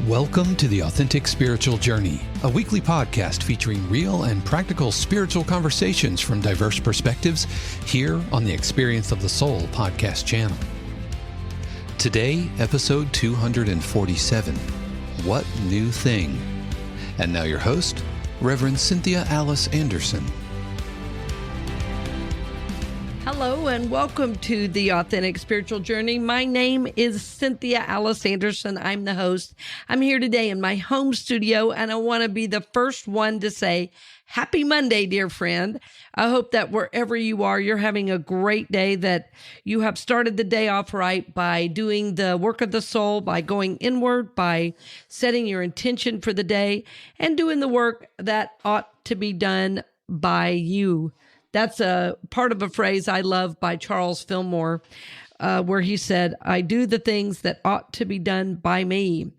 Welcome to the Authentic Spiritual Journey, a weekly podcast featuring real and practical spiritual conversations from diverse perspectives here on the Experience of the Soul podcast channel. Today, episode 247, What New Thing? And now your host, Reverend Cynthia Alice Anderson. Hello and welcome to the Authentic Spiritual Journey. My name is Cynthia Alice Anderson. I'm the host. I'm here today in my home studio, and I want to be the first one to say Happy Monday, dear friend. I hope that wherever you are, you're having a great day, that you have started the day off right by doing the work of the soul, by going inward, by setting your intention for the day, and doing the work that ought to be done by you. That's a part of a phrase I love by Charles Fillmore, where he said, I do the things that ought to be done by me.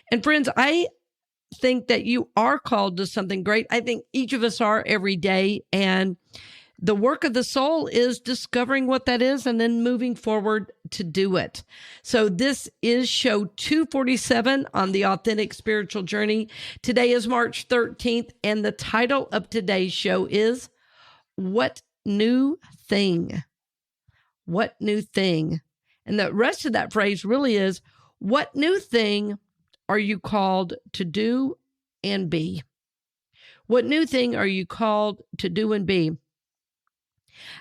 And friends, I think that you are called to something great. I think each of us are every day. And the work of the soul is discovering what that is and then moving forward to do it. So this is show 247 on the Authentic Spiritual Journey. Today is March 13th, and the title of today's show is What New Thing? What new thing? And the rest of that phrase really is, what new thing are you called to do and be? What new thing are you called to do and be?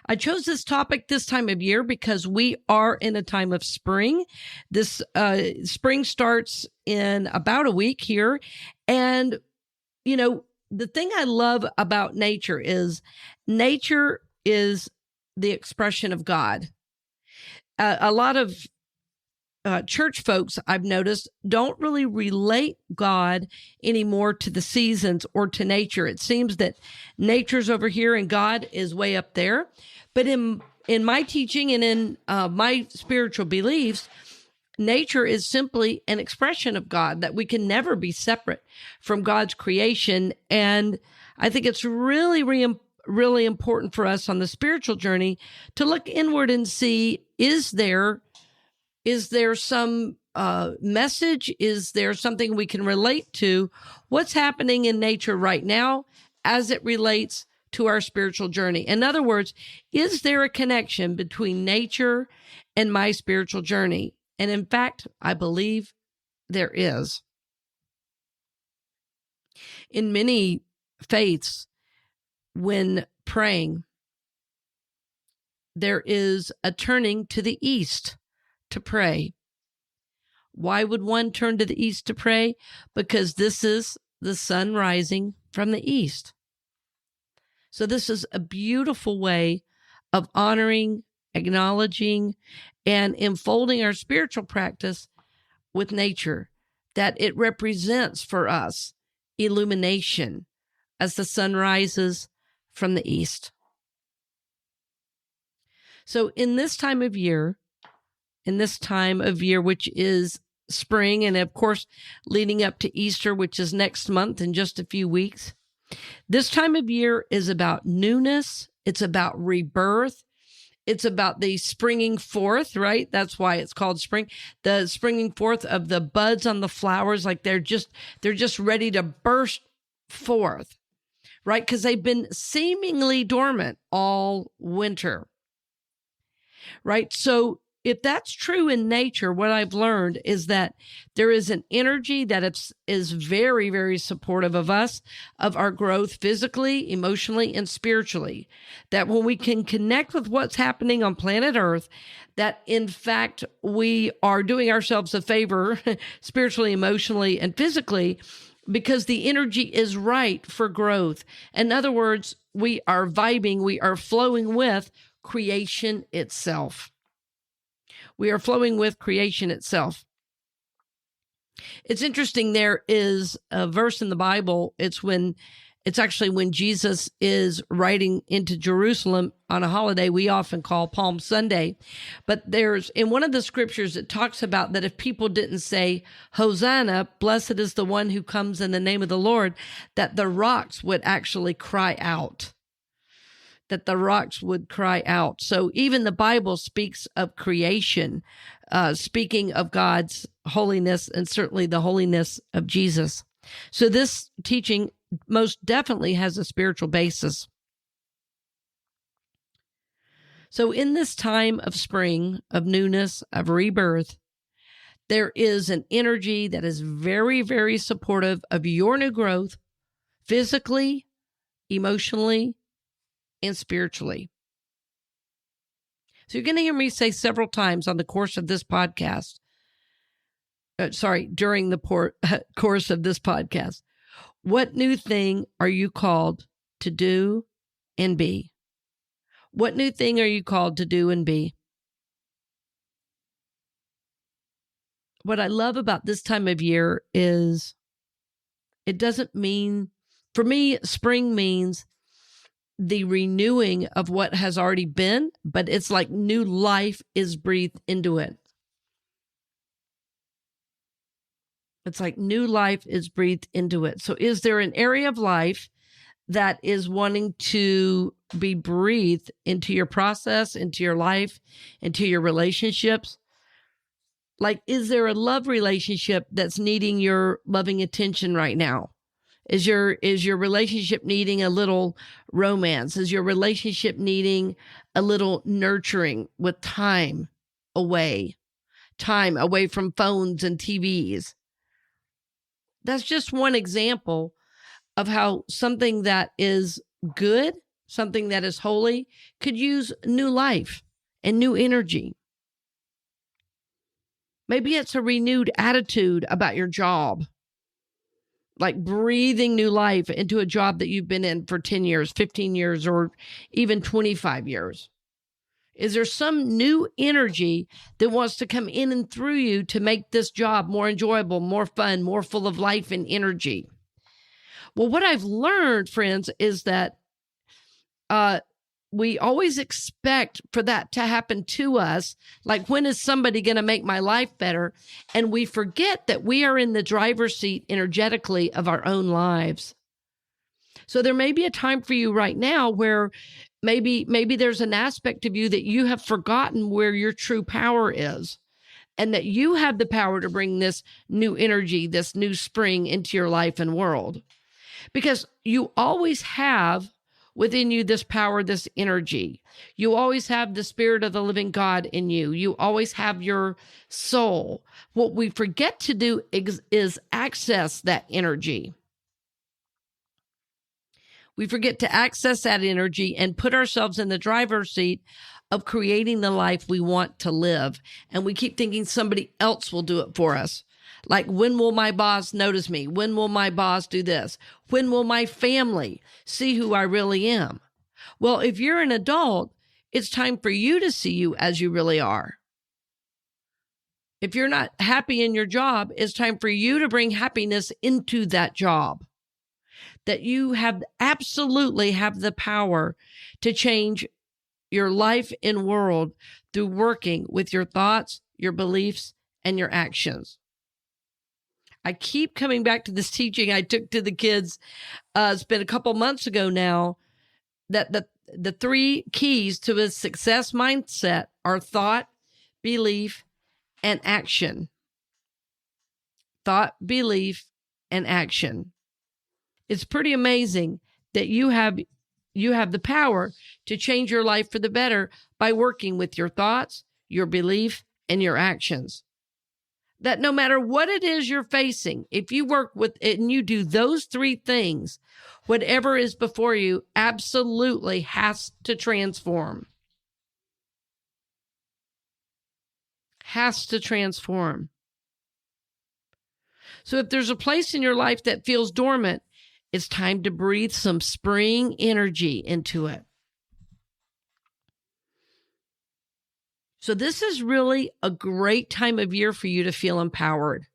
I chose this topic this time of year because we are in a time of spring. This spring starts in about a week here. And, you know, the thing I love about nature is the expression of God. A lot of church folks, I've noticed, don't really relate God anymore to the seasons or to nature. It seems that nature's over here and God is way up there. But in my teaching and in my spiritual beliefs, nature is simply an expression of God, that we can never be separate from God's creation. And I think it's really important for us on the spiritual journey to look inward and see, is there some message? Is there something we can relate to? What's happening in nature right now as it relates to our spiritual journey? In other words, is there a connection between nature and my spiritual journey? And in fact, I believe there is. In many faiths, when praying, there is a turning to the east to pray. Why would one turn to the east to pray? Because this is the sun rising from the east. So this is a beautiful way of honoring, acknowledging, and enfolding our spiritual practice with nature, that it represents for us illumination as the sun rises from the east. So in this time of year, which is spring, and of course, leading up to Easter, which is next month in just a few weeks, this time of year is about newness. It's about rebirth. It's about the springing forth, right? That's why it's called spring. The springing forth of the buds on the flowers, like they're just ready to burst forth, right? Because they've been seemingly dormant all winter, right? So if that's true in nature, what I've learned is that there is an energy that is very, very supportive of us, of our growth physically, emotionally, and spiritually. That when we can connect with what's happening on planet Earth, that in fact, we are doing ourselves a favor spiritually, emotionally, and physically, because the energy is right for growth. In other words, we are vibing, we are flowing with creation itself. We are flowing with creation itself. It's interesting, there is a verse in the Bible. It's actually when Jesus is riding into Jerusalem on a holiday we often call Palm Sunday. But there's, in one of the scriptures, it talks about that if people didn't say, Hosanna, blessed is the one who comes in the name of the Lord, that the rocks would actually cry out. that the rocks would cry out. So even the Bible speaks of creation, speaking of God's holiness and certainly the holiness of Jesus. So this teaching most definitely has a spiritual basis. So in this time of spring, of newness, of rebirth, there is an energy that is very, very supportive of your new growth, physically, emotionally, and spiritually. So you're going to hear me say several times on the course of this podcast, during the course of this podcast, what new thing are you called to do and be? What new thing are you called to do and be? What I love about this time of year is it doesn't mean, for me, spring means the renewing of what has already been, but it's like new life is breathed into it. It's like new life is breathed into it. So is there an area of life that is wanting to be breathed into your process, into your life, into your relationships? Like, is there a love relationship that's needing your loving attention right now? Is your relationship needing a little romance? Is your relationship needing a little nurturing with time away from phones and TVs? That's just one example of how something that is good, something that is holy, could use new life and new energy. Maybe it's a renewed attitude about your job, like breathing new life into a job that you've been in for 10 years, 15 years, or even 25 years. Is there some new energy that wants to come in and through you to make this job more enjoyable, more fun, more full of life and energy? Well, what I've learned, friends, is that we always expect for that to happen to us. Like, when is somebody going to make my life better? And we forget that we are in the driver's seat energetically of our own lives. So there may be a time for you right now where maybe there's an aspect of you that you have forgotten where your true power is, and that you have the power to bring this new energy, this new spring into your life and world. Because you always have within you this power, this energy. You always have the Spirit of the living God in you. You always have your soul. What we forget to do is access that energy. We forget to access that energy and put ourselves in the driver's seat of creating the life we want to live. And we keep thinking somebody else will do it for us. Like, when will my boss notice me? When will my boss do this? When will my family see who I really am? Well, if you're an adult, it's time for you to see you as you really are. If you're not happy in your job, it's time for you to bring happiness into that job. That you absolutely have the power to change your life and world through working with your thoughts, your beliefs, and your actions. I keep coming back to this teaching I took to the kids. It's been a couple months ago now, that the three keys to a success mindset are thought, belief, and action. Thought, belief, and action. It's pretty amazing that you have the power to change your life for the better by working with your thoughts, your belief, and your actions. That no matter what it is you're facing, if you work with it and you do those three things, whatever is before you absolutely has to transform. Has to transform. So if there's a place in your life that feels dormant, it's time to breathe some spring energy into it. So this is really a great time of year for you to feel empowered.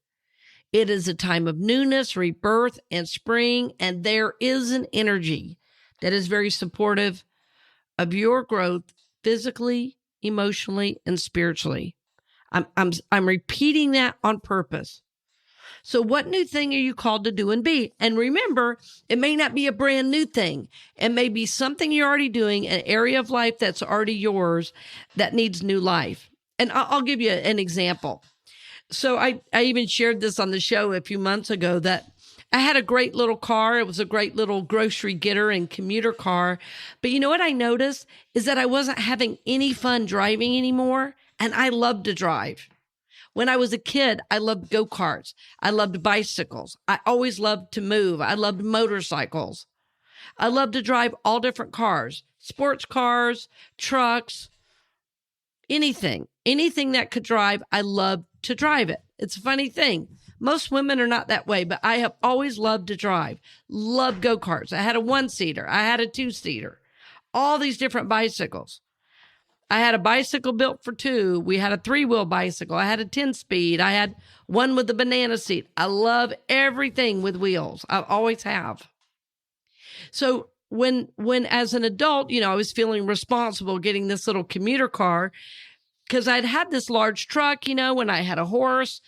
It is a time of newness, rebirth, and spring, and there is an energy that is very supportive of your growth physically, emotionally, and spiritually. I'm repeating that on purpose. So what new thing are you called to do and be? And remember, it may not be a brand new thing. It may be something you're already doing, an area of life that's already yours that needs new life. And I'll give you an example. So I even shared this on the show a few months ago that I had a great little car. It was a great little grocery getter and commuter car. But you know what I noticed is that I wasn't having any fun driving anymore. And I loved to drive. When I was a kid, I loved go-karts. I loved bicycles. I always loved to move. I loved motorcycles. I loved to drive all different cars, sports cars, trucks, anything that could drive. I loved to drive it. It's a funny thing. Most women are not that way, but I have always loved to drive, loved go-karts. I had a one-seater. I had a two-seater, all these different bicycles. I had a bicycle built for two. We had a 3-wheel bicycle. I had a 10-speed. I had one with the banana seat. I love everything with wheels. I always have. So when as an adult, I was feeling responsible getting this little commuter car because I'd had this large truck, when I had a horse,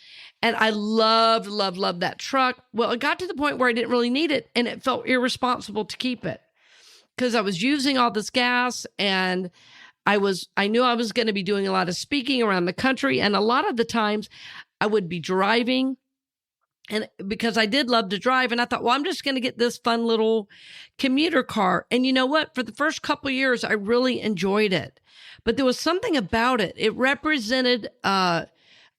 and I loved that truck. Well, it got to the point where I didn't really need it, and it felt irresponsible to keep it because I was using all this gas, and I knew I was going to be doing a lot of speaking around the country. And a lot of the times I would be driving, and because I did love to drive, and I thought, well, I'm just going to get this fun little commuter car. And you know what? For the first couple of years, I really enjoyed it, but there was something about it. It represented, a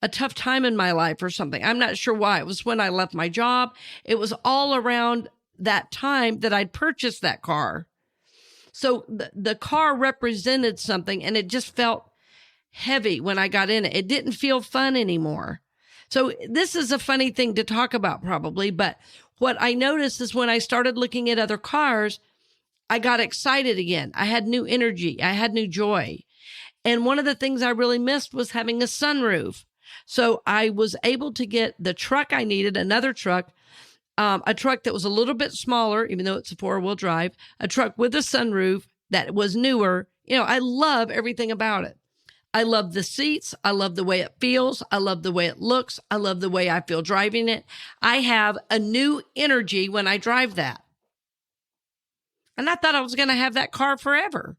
tough time in my life or something. I'm not sure why. It was when I left my job. It was all around that time that I'd purchased that car. So the car represented something, and it just felt heavy when I got in it. It didn't feel fun anymore. So this is a funny thing to talk about probably, but what I noticed is when I started looking at other cars, I got excited again. I had new energy. I had new joy. And one of the things I really missed was having a sunroof. So I was able to get the truck I needed, another truck, a truck that was a little bit smaller, even though it's a 4-wheel drive, a truck with a sunroof that was newer. I love everything about it. I love the seats. I love the way it feels. I love the way it looks. I love the way I feel driving it. I have a new energy when I drive that. And I thought I was going to have that car forever.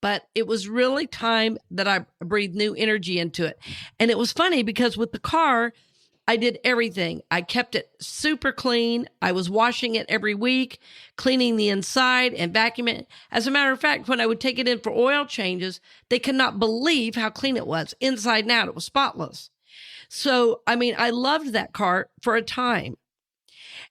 But it was really time that I breathed new energy into it. And it was funny because with the car, I did everything. I kept it super clean. I was washing it every week, cleaning the inside and vacuuming it. As a matter of fact, when I would take it in for oil changes, they could not believe how clean it was. Inside and out, it was spotless. So, I loved that car for a time.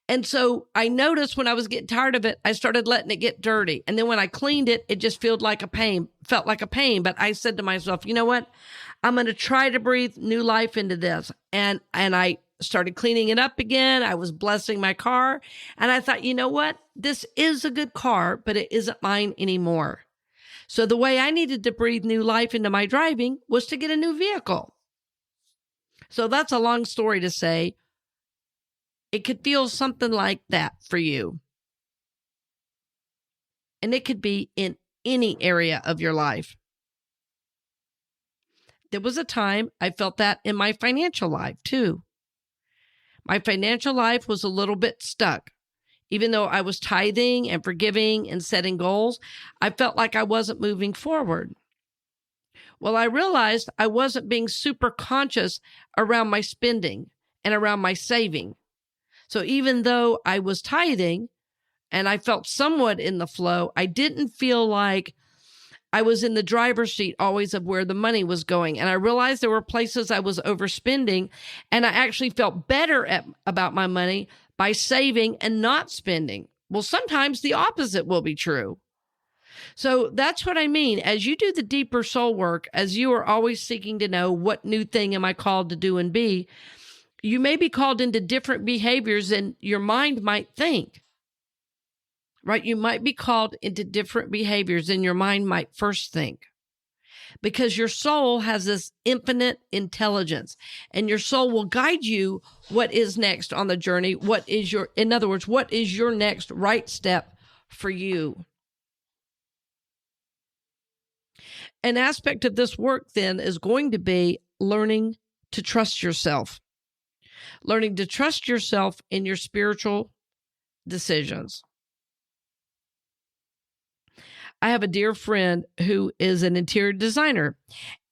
And so I noticed when I was getting tired of it, I started letting it get dirty. And then when I cleaned it, it just felt like a pain. But I said to myself, you know what? I'm going to try to breathe new life into this. And I started cleaning it up again. I was blessing my car. And I thought, you know what? This is a good car, but it isn't mine anymore. So the way I needed to breathe new life into my driving was to get a new vehicle. So that's a long story to say. It could feel something like that for you. And it could be in any area of your life. There was a time I felt that in my financial life too. My financial life was a little bit stuck. Even though I was tithing and forgiving and setting goals, I felt like I wasn't moving forward. Well, I realized I wasn't being super conscious around my spending and around my saving. So even though I was tithing and I felt somewhat in the flow, I didn't feel like I was in the driver's seat always of where the money was going. And I realized there were places I was overspending, and I actually felt better about my money by saving and not spending. Well, sometimes the opposite will be true. So that's what I mean. As you do the deeper soul work, as you are always seeking to know what new thing am I called to do and be, you may be called into different behaviors than your mind might think, right? You might be called into different behaviors than your mind might first think, because your soul has this infinite intelligence, and your soul will guide you what is next on the journey. In other words, what is your next right step for you? An aspect of this work then is going to be learning to trust yourself. Learning to trust yourself in your spiritual decisions. I have a dear friend who is an interior designer,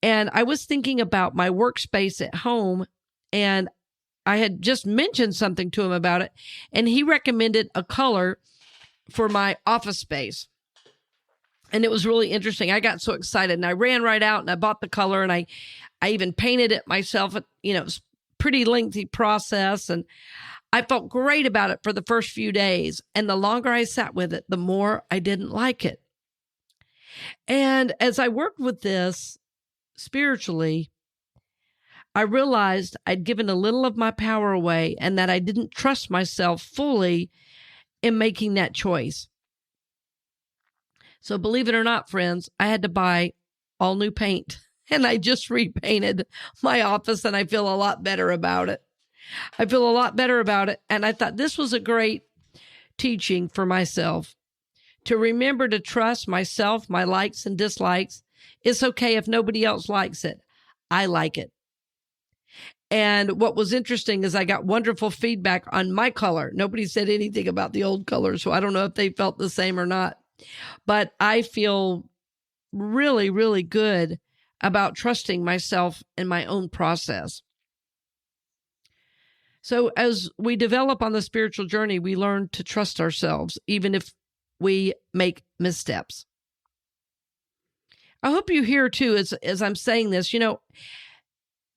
and I was thinking about my workspace at home, and I had just mentioned something to him about it, and he recommended a color for my office space. And it was really interesting. I got so excited, and I ran right out and I bought the color, and I even painted it myself. It was a pretty lengthy process, and I felt great about it for the first few days. And the longer I sat with it, the more I didn't like it. And as I worked with this spiritually, I realized I'd given a little of my power away and that I didn't trust myself fully in making that choice. So believe it or not, friends, I had to buy all new paint, and I just repainted my office, and I feel a lot better about it. And I thought this was a great teaching for myself to remember to trust myself, my likes and dislikes. It's okay if nobody else likes it. I like it. And what was interesting is I got wonderful feedback on my color. Nobody said anything about the old color, so I don't know if they felt the same or not. But I feel really, really good about trusting myself in my own process. So as we develop on the spiritual journey, we learn to trust ourselves, even if we make missteps. I hope you hear too, as I'm saying this,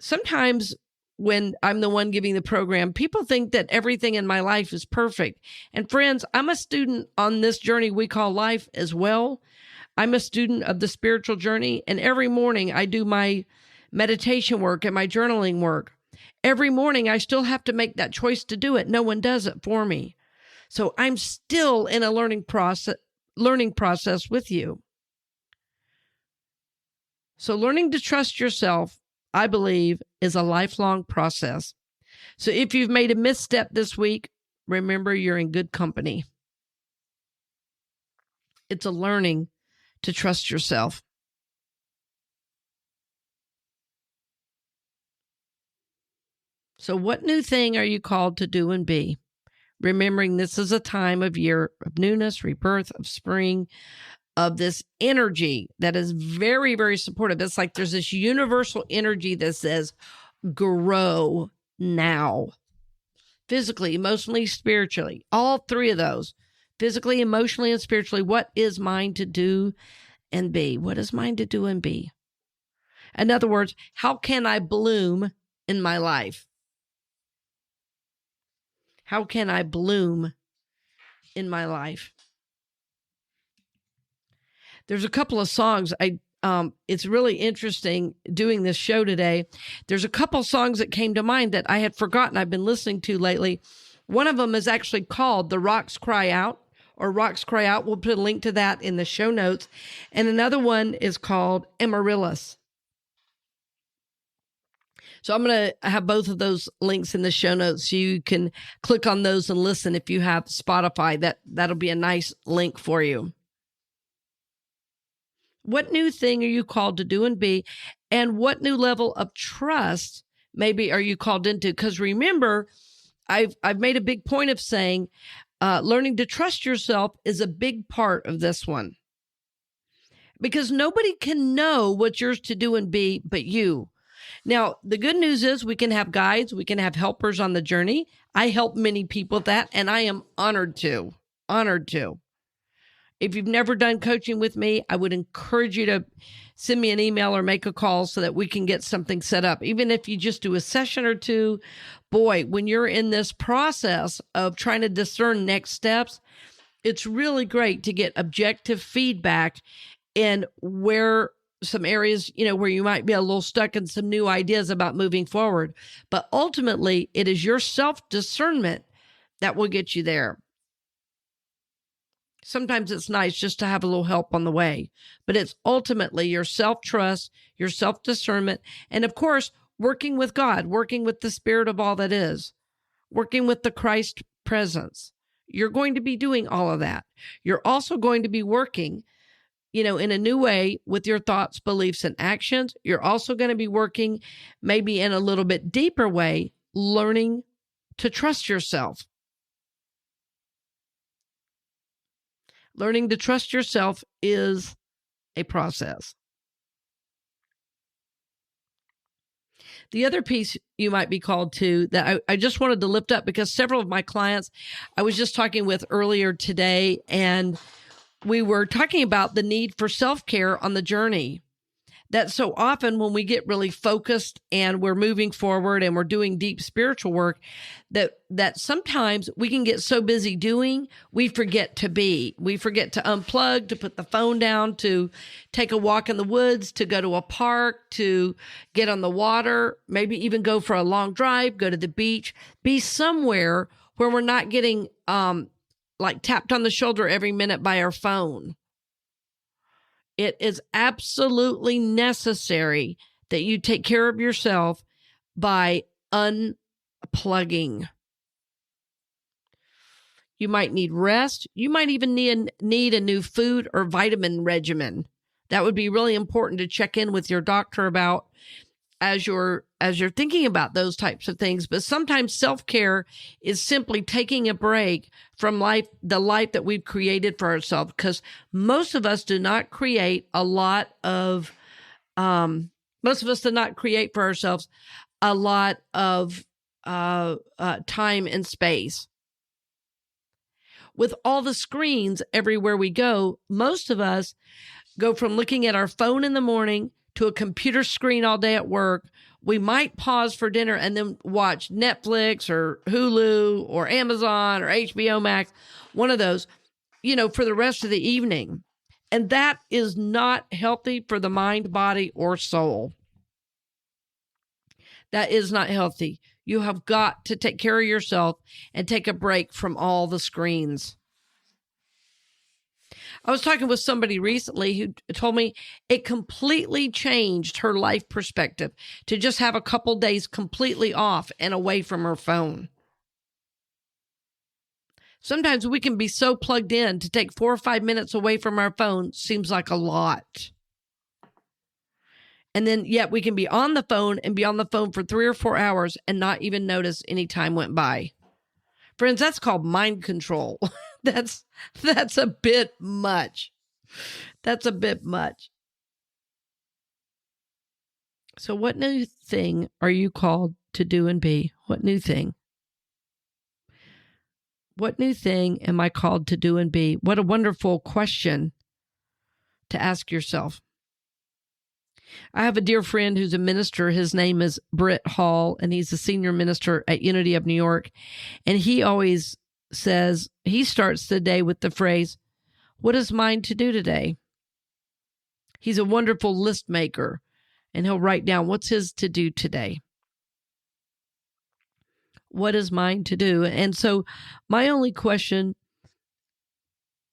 sometimes when I'm the one giving the program, people think that everything in my life is perfect. And friends, I'm a student on this journey we call life as well. I'm a student of the spiritual journey, and every morning I do my meditation work and my journaling work. Every morning I still have to make that choice to do it. No one does it for me. So I'm still in a learning process with you. So learning to trust yourself, I believe, is a lifelong process. So if you've made a misstep this week, remember you're in good company. It's a learning to trust yourself. So what new thing are you called to do and be? Remembering this is a time of year of newness, rebirth, of spring, of this energy that is very, very supportive. It's like there's this universal energy that says, grow now. Physically, emotionally, spiritually, all three of those. Physically, emotionally, and spiritually, what is mine to do and be? What is mine to do and be? In other words, how can I bloom in my life? How can I bloom in my life? There's a couple of songs. It's really interesting doing this show today. There's a couple songs that came to mind that I had forgotten I've been listening to lately. One of them is actually called The Rocks Cry Out, or Rocks Cry Out. We'll put a link to that in the show notes. And another one is called Amaryllis. So I'm going to have both of those links in the show notes so you can click on those and listen if you have Spotify. That'll be a nice link for you. What new thing are you called to do and be? And what new level of trust maybe are you called into? Because remember, I've made a big point of saying learning to trust yourself is a big part of this one. Because nobody can know what's yours to do and be but you. Now, the good news is we can have guides, we can have helpers on the journey. I help many people with that, and I am honored to. If you've never done coaching with me, I would encourage you to send me an email or make a call so that we can get something set up. Even if you just do a session or two, boy, when you're in this process of trying to discern next steps, it's really great to get objective feedback in where some areas, where you might be a little stuck in some new ideas about moving forward. But ultimately, it is your self-discernment that will get you there. Sometimes it's nice just to have a little help on the way, but it's ultimately your self-trust, your self-discernment, and of course, working with God, working with the Spirit of all that is, working with the Christ presence. You're going to be doing all of that. You're also going to be working in a new way with your thoughts, beliefs, and actions. You're also going to be working maybe in a little bit deeper way, learning to trust yourself. Learning to trust yourself is a process. The other piece you might be called to that I just wanted to lift up, because several of my clients I was just talking with earlier today, and we were talking about the need for self-care on the journey. That so often when we get really focused and we're moving forward and we're doing deep spiritual work, that sometimes we can get so busy doing, we forget to be. We forget to unplug, to put the phone down, to take a walk in the woods, to go to a park, to get on the water, maybe even go for a long drive, go to the beach, be somewhere where we're not getting like tapped on the shoulder every minute by our phone. It is absolutely necessary that you take care of yourself by unplugging. You might need rest. You might even need a new food or vitamin regimen. That would be really important to check in with your doctor about as you're thinking about those types of things. But sometimes self-care is simply taking a break from the life that we've created for ourselves, because most of us do not create for ourselves a lot of time and space. With all the screens everywhere we go, most of us go from looking at our phone in the morning to a computer screen all day at work. We might pause for dinner and then watch Netflix or Hulu or Amazon or HBO Max, one of those, for the rest of the evening. And that is not healthy for the mind, body, or soul. That is not healthy. You have got to take care of yourself and take a break from all the screens. I was talking with somebody recently who told me it completely changed her life perspective to just have a couple days completely off and away from her phone. Sometimes we can be so plugged in to take 4 or 5 minutes away from our phone seems like a lot. And then yet we can be on the phone and be on the phone for 3 or 4 hours and not even notice any time went by. Friends, that's called mind control. That's a bit much. That's a bit much. So what new thing are you called to do and be? What new thing? What new thing am I called to do and be? What a wonderful question to ask yourself. I have a dear friend who's a minister. His name is Britt Hall, and he's a senior minister at Unity of New York. And he always says, he starts the day with the phrase, "What is mine to do today?" He's a wonderful list maker, and he'll write down what's his to do today. What is mine to do? And so my only question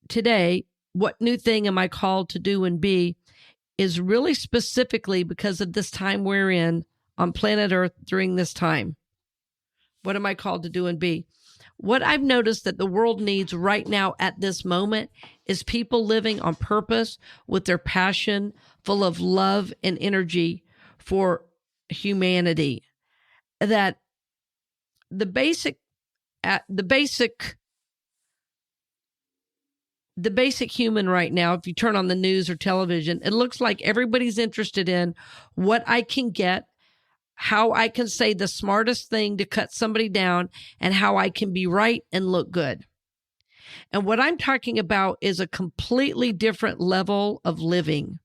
today, what new thing am I called to do and be, is really specifically because of this time we're in on planet Earth during this time. What am I called to do and be? What I've noticed that the world needs right now at this moment is people living on purpose with their passion, full of love and energy for humanity. That the basic human right now, if you turn on the news or television, it looks like everybody's interested in what I can get, how I can say the smartest thing to cut somebody down, and how I can be right and look good. And what I'm talking about is a completely different level of living.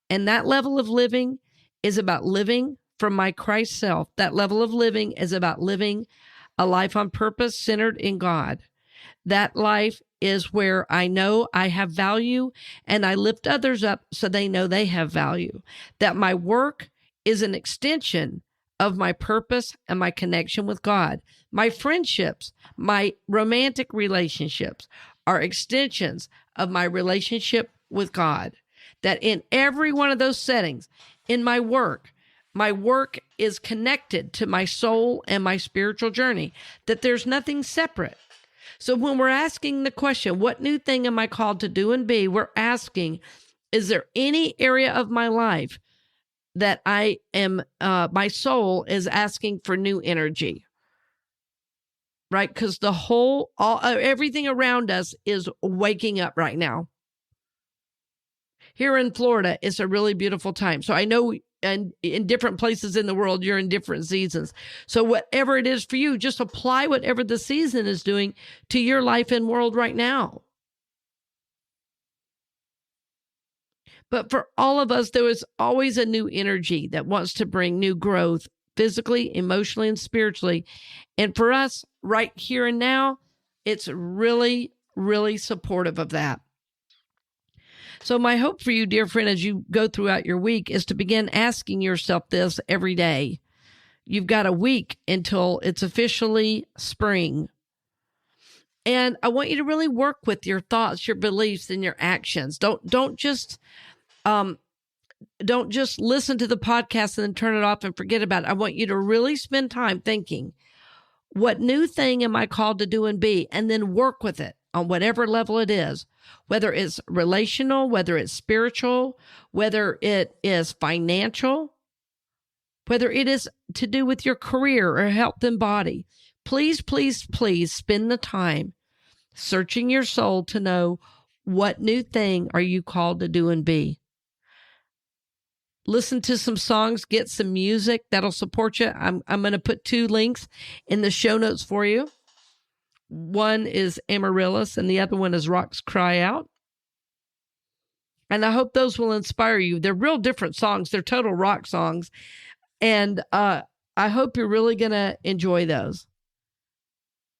And that level of living is about living from my Christ self. That level of living is about living a life on purpose, centered in God. That life is where I know I have value and I lift others up so they know they have value. That my work is an extension of my purpose and my connection with God. My friendships, my romantic relationships are extensions of my relationship with God. That in every one of those settings, in my work is connected to my soul and my spiritual journey, that there's nothing separate. So when we're asking the question, what new thing am I called to do and be? We're asking, is there any area of my life that I am, my soul is asking for new energy? right? Because everything around us is waking up right now. Here in Florida, it's a really beautiful time. So I know and in different places in the world, you're in different seasons. So whatever it is for you, just apply whatever the season is doing to your life and world right now. But for all of us, there is always a new energy that wants to bring new growth physically, emotionally, and spiritually. And for us right here and now, it's really, really supportive of that. So my hope for you, dear friend, as you go throughout your week is to begin asking yourself this every day. You've got a week until it's officially spring. And I want you to really work with your thoughts, your beliefs, and your actions. Don't just listen to the podcast and then turn it off and forget about it. I want you to really spend time thinking, what new thing am I called to do and be? And then work with it on whatever level it is, whether it's relational, whether it's spiritual, whether it is financial, whether it is to do with your career or health and body. Please, please, please spend the time searching your soul to know, what new thing are you called to do and be? Listen to some songs, get some music that'll support you. I'm going to put 2 links in the show notes for you. One is Amaryllis and the other one is Rocks Cry Out. And I hope those will inspire you. They're real different songs. They're total rock songs. And I hope you're really going to enjoy those.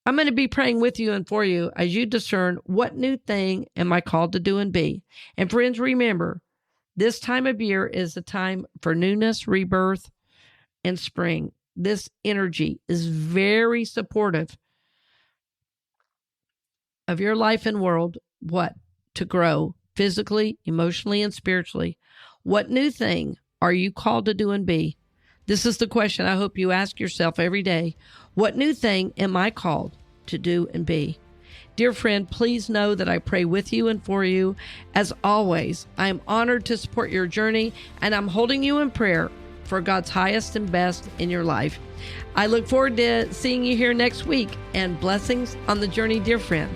I'm going to be praying with you and for you as you discern, what new thing am I called to do and be? And friends, remember, this time of year is a time for newness, rebirth, and spring. This energy is very supportive of your life and world. What? To grow physically, emotionally, and spiritually. What new thing are you called to do and be? This is the question I hope you ask yourself every day. What new thing am I called to do and be? Dear friend, please know that I pray with you and for you. As always, I am honored to support your journey, and I'm holding you in prayer for God's highest and best in your life. I look forward to seeing you here next week, and blessings on the journey, dear friend.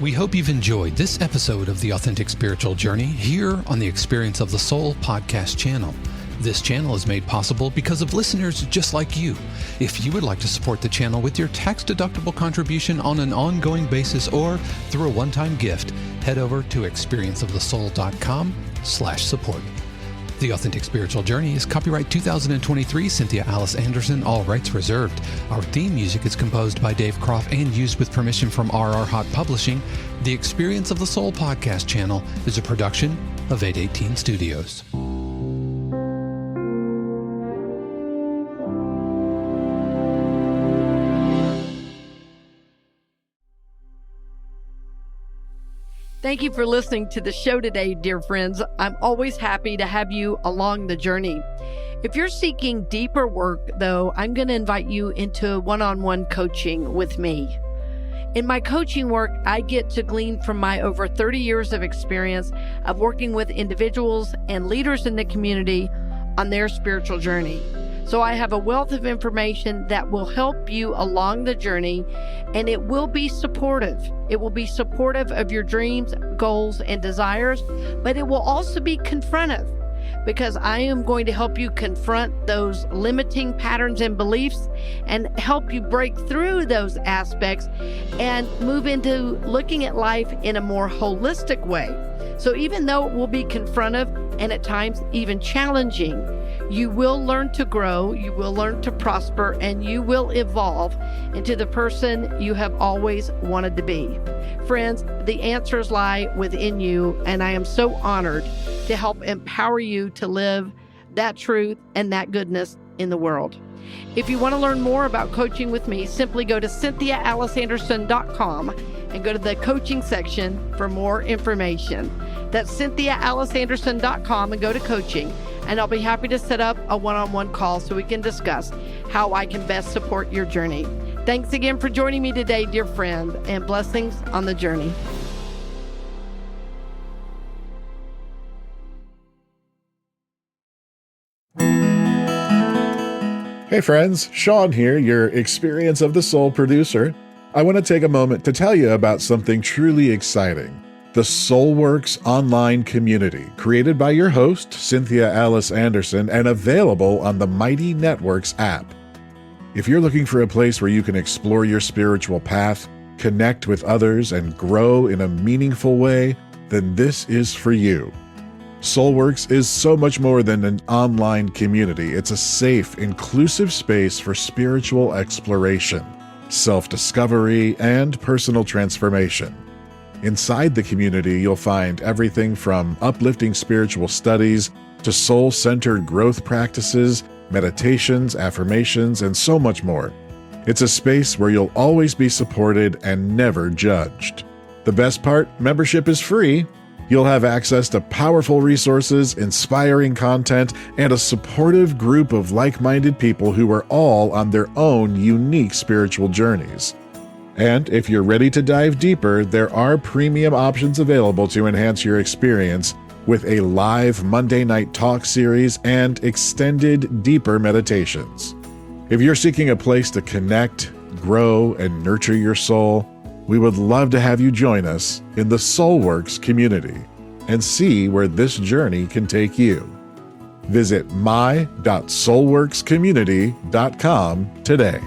We hope you've enjoyed this episode of The Authentic Spiritual Journey here on the Experience of the Soul podcast channel. This channel is made possible because of listeners just like you. If you would like to support the channel with your tax-deductible contribution on an ongoing basis or through a one-time gift, head over to experienceofthesoul.com/support. The Authentic Spiritual Journey is copyright 2023, Cynthia Alice Anderson, all rights reserved. Our theme music is composed by Dave Croft and used with permission from RR Hot Publishing. The Experience of the Soul podcast channel is a production of 818 Studios. Thank you for listening to the show today, dear friends. I'm always happy to have you along the journey. If you're seeking deeper work, though, I'm going to invite you into one-on-one coaching with me. In my coaching work, I get to glean from my over 30 years of experience of working with individuals and leaders in the community on their spiritual journey. So I have a wealth of information that will help you along the journey, and it will be supportive. It will be supportive of your dreams, goals, and desires, but it will also be confrontive, because I am going to help you confront those limiting patterns and beliefs and help you break through those aspects and move into looking at life in a more holistic way. So even though it will be confrontive and at times even challenging, you will learn to grow, you will learn to prosper, and you will evolve into the person you have always wanted to be. Friends, the answers lie within you, and I am so honored to help empower you to live that truth and that goodness in the world. If you want to learn more about coaching with me, simply go to CynthiaAliceAnderson.com and go to the coaching section for more information. That's CynthiaAliceAnderson.com and go to coaching, and I'll be happy to set up a one-on-one call so we can discuss how I can best support your journey. Thanks again for joining me today, dear friend, and blessings on the journey. Hey friends, Sean here, your Experience of the Soul producer. I want to take a moment to tell you about something truly exciting. The Soulworks online community, created by your host, Cynthia Alice Anderson, and available on the Mighty Networks app. If you're looking for a place where you can explore your spiritual path, connect with others, and grow in a meaningful way, then this is for you. Soulworks is so much more than an online community. It's a safe, inclusive space for spiritual exploration, self-discovery, and personal transformation. Inside the community, you'll find everything from uplifting spiritual studies to soul-centered growth practices, meditations, affirmations, and so much more. It's a space where you'll always be supported and never judged. The best part, membership is free. You'll have access to powerful resources, inspiring content, and a supportive group of like-minded people who are all on their own unique spiritual journeys. And if you're ready to dive deeper, there are premium options available to enhance your experience with a live Monday night talk series and extended, deeper meditations. If you're seeking a place to connect, grow, and nurture your soul, we would love to have you join us in the Soulworks community and see where this journey can take you. Visit my.soulworkscommunity.com today.